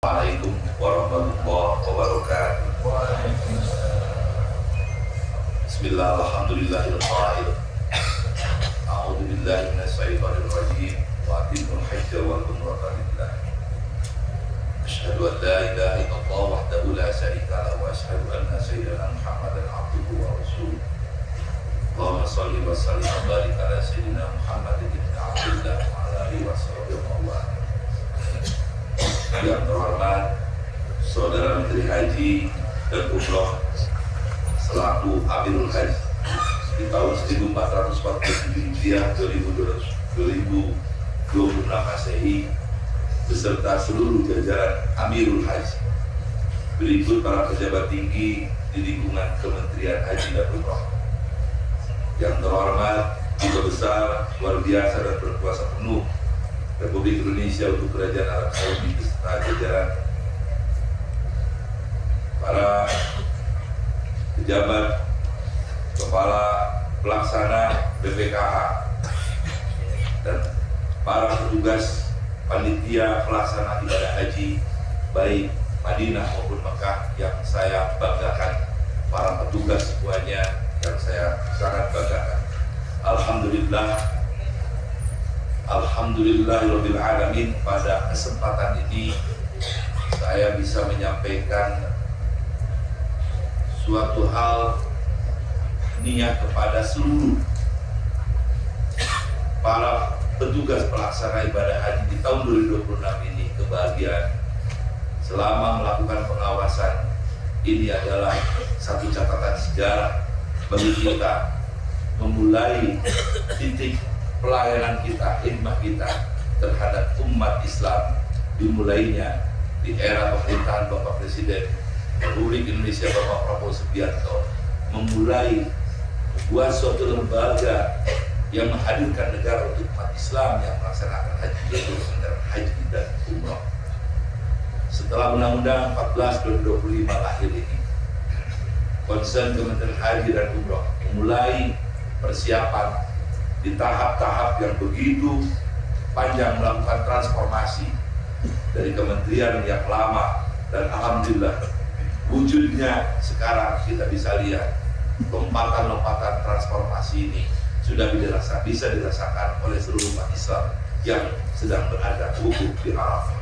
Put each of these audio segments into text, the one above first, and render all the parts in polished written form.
Assalamualaikum warahmatullahi wabarakatuh. Bismillah, alhamdulillahirrahmanirrahim. A'udhu billahi minasyaitonir rajim. Wa atimul hajja wal umrata lillah. Asyhadu an la ilaha illallah wahdahu la syarika lahu wa asyhadu anna sayyidina Muhammadan abduhu wa rasuluh. Allahumma shalli wa sallim wa barik ala sayyidina Muhammadin ibn Abdillah wa ala alihi wa sahbihi wa man. Yang terhormat Saudara Menteri Haji dan Umroh selaku Amirul Haji di tahun 1447 Hijriah 2026 Masehi beserta seluruh jajaran Amirul Haji. Berikut para pejabat tinggi di lingkungan Kementerian Haji dan Umroh. Yang terhormat Duta Besar luar biasa dan berkuasa penuh Republik Indonesia untuk Kerajaan Arab Saudi beserta jajaran para pejabat kepala pelaksana BPKH dan para petugas panitia pelaksana ibadah haji baik Madinah maupun Mekah yang saya banggakan, para petugas semuanya yang saya sangat banggakan. Alhamdulillahirabbil alamin. Pada kesempatan ini saya bisa menyampaikan suatu hal niat kepada seluruh para petugas pelaksana ibadah haji di tahun 2026 ini. Kebahagiaan selama melakukan pengawasan ini adalah satu catatan sejarah bagi kita, memulai titik pelayanan kita, khidmah kita terhadap umat Islam dimulainya di era pemerintahan Bapak Presiden Republik Indonesia Bapak Prabowo Subianto, memulai membuat suatu lembaga yang menghadirkan negara untuk umat Islam yang melaksanakan haji, yaitu Kementerian Haji dan Umroh. Setelah Undang-Undang 14/2025 lahir ini, concern Kementerian Haji dan Umroh memulai persiapan di tahap-tahap yang begitu panjang melakukan transformasi dari kementerian yang lama, dan alhamdulillah wujudnya sekarang kita bisa lihat lompatan-lompatan transformasi ini sudah bisa dirasakan oleh seluruh umat Islam yang sedang berada wukuf di Arafah.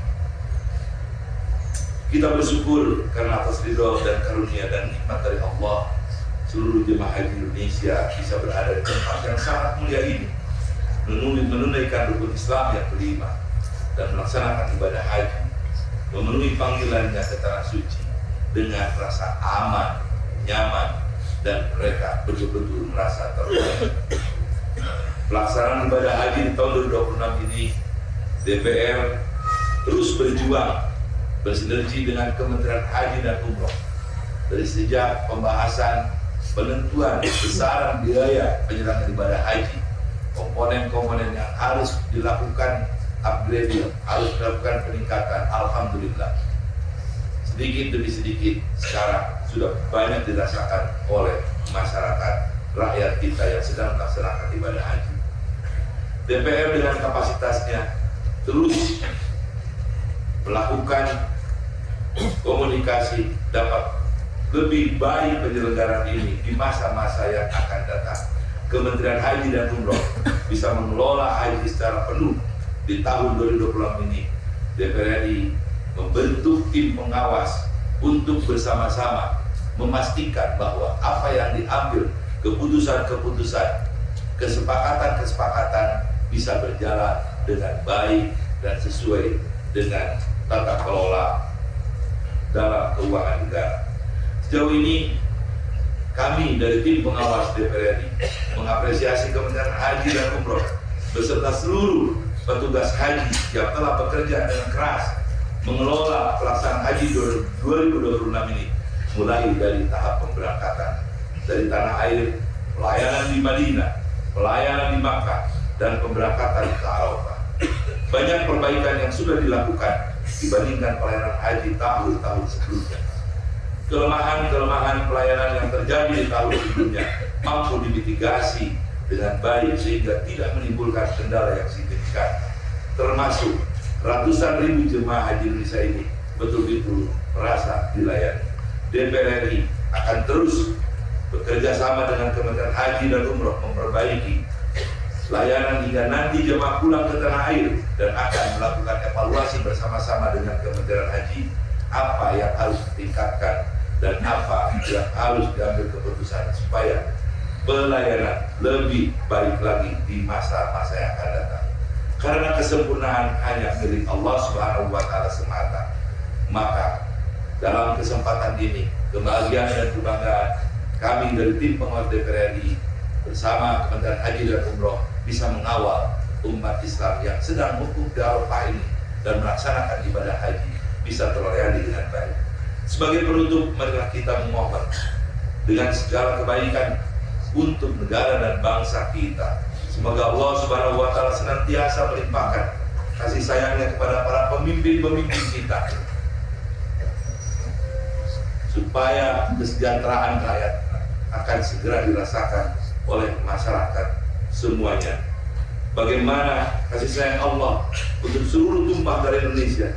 Kita bersyukur karena atas ridho dan karunia dan nikmat dari Allah, seluruh jemaah haji Indonesia bisa berada di tempat yang sangat mulia ini, menunaikan rukun Islam yang kelima dan melaksanakan ibadah haji, memenuhi panggilannya ke tanah suci dengan rasa aman, nyaman, dan mereka betul-betul merasa terlindungi. Pelaksanaan ibadah haji di tahun 2026 ini, DPR terus berjuang bersinergi dengan Kementerian Haji dan Umroh dari sejak pembahasan penentuan besaran biaya penyelenggaraan ibadah haji, komponen-komponen yang harus dilakukan upgrading, harus dilakukan peningkatan. Alhamdulillah, sedikit demi sedikit sekarang sudah banyak dirasakan oleh masyarakat rakyat kita yang sedang melaksanakan ibadah haji. DPR dengan kapasitasnya terus melakukan komunikasi dapat lebih baik penyelenggaraan ini di masa-masa yang akan datang. Kementerian Haji dan Umroh bisa mengelola haji secara penuh di tahun 2026 ini. DPR RI membentuk tim pengawas untuk bersama-sama memastikan bahwa apa yang diambil, keputusan-keputusan, kesepakatan-kesepakatan bisa berjalan dengan baik dan sesuai dengan tata kelola dalam keuangan negara. Sejauh ini kami dari tim pengawas DPR RI mengapresiasi Kementerian Haji dan Umroh beserta seluruh petugas haji yang telah bekerja dengan keras mengelola pelaksanaan haji 2026 ini, mulai dari tahap pemberangkatan dari tanah air, pelayanan di Madinah, pelayanan di Makkah, dan pemberangkatan ke Arafah. Banyak perbaikan yang sudah dilakukan dibandingkan pelayanan haji tahun-tahun sebelumnya. Kelemahan-kelemahan pelayanan yang terjadi di tahun sebelumnya mampu dimitigasi dengan baik sehingga tidak menimbulkan kendala yang signifikan, termasuk ratusan ribu jemaah haji Indonesia ini betul-betul merasa dilayani. DPR RI akan terus bekerja sama dengan Kementerian Haji dan Umroh memperbaiki layanan hingga nanti jemaah pulang ke tanah air, dan akan melakukan evaluasi bersama-sama dengan Kementerian Haji apa yang harus ditingkatkan dan apa yang harus diambil keputusan supaya pelayanan lebih baik lagi di masa-masa yang akan datang. Karena kesempurnaan hanya milik Allah Subhanahu wa Ta'ala semata. Maka dalam kesempatan ini, kebahagiaan dan kebanggaan kami dari tim pengawas DPR RI bersama Kementerian Haji dan Umroh bisa mengawal umat Islam yang sedang wukuf di Arafah ini dan melaksanakan ibadah haji bisa terlayani dengan baik. Sebagai penutup, marilah kita memohon dengan segala kebaikan untuk negara dan bangsa kita. Semoga Allah Subhanahu wa Ta'ala senantiasa melimpahkan kasih sayangnya kepada para pemimpin-pemimpin kita, supaya kesejahteraan rakyat akan segera dirasakan oleh masyarakat semuanya. Bagaimana kasih sayang Allah untuk seluruh tumpah dari Indonesia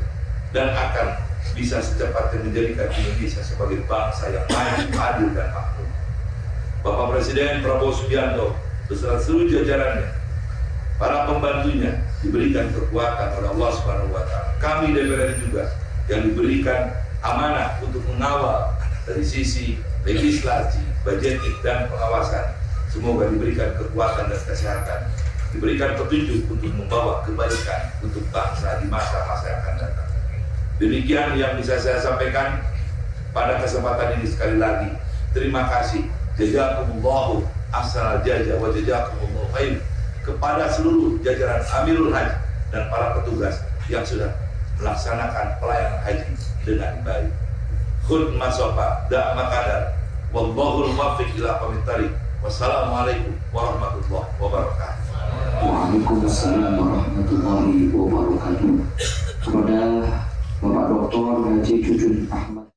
dan akan bisa secepatnya menjadikan Indonesia sebagai bangsa yang maju, adil dan makmur. Bapak Presiden Prabowo Subianto beserta seluruh jajarannya, para pembantunya diberikan kekuatan oleh Allah Subhanahu wa Ta'ala. Kami DPR juga yang diberikan amanah untuk mengawal dari sisi legislasi, budgeting dan pengawasan. Semoga diberikan kekuatan dan kesehatan, diberikan petunjuk untuk membawa kebaikan untuk bangsa di masa-masa yang akan datang. Demikian yang bisa saya sampaikan pada kesempatan ini. Sekali lagi, terima kasih. Jazakumullahu ahsanal jaza wa jazakumullahu khair kepada seluruh jajaran Amirul Haji dan para petugas yang sudah melaksanakan pelayanan haji dengan baik. Khud masofa da'ma qadar wallahul muwaffiq ila aqwamit thariq. Wassalamualaikum warahmatullahi wabarakatuh. Waalaikumsalam warahmatullahi wabarakatuh. Kepada Bapak Dr. Haji Jujun Ahmad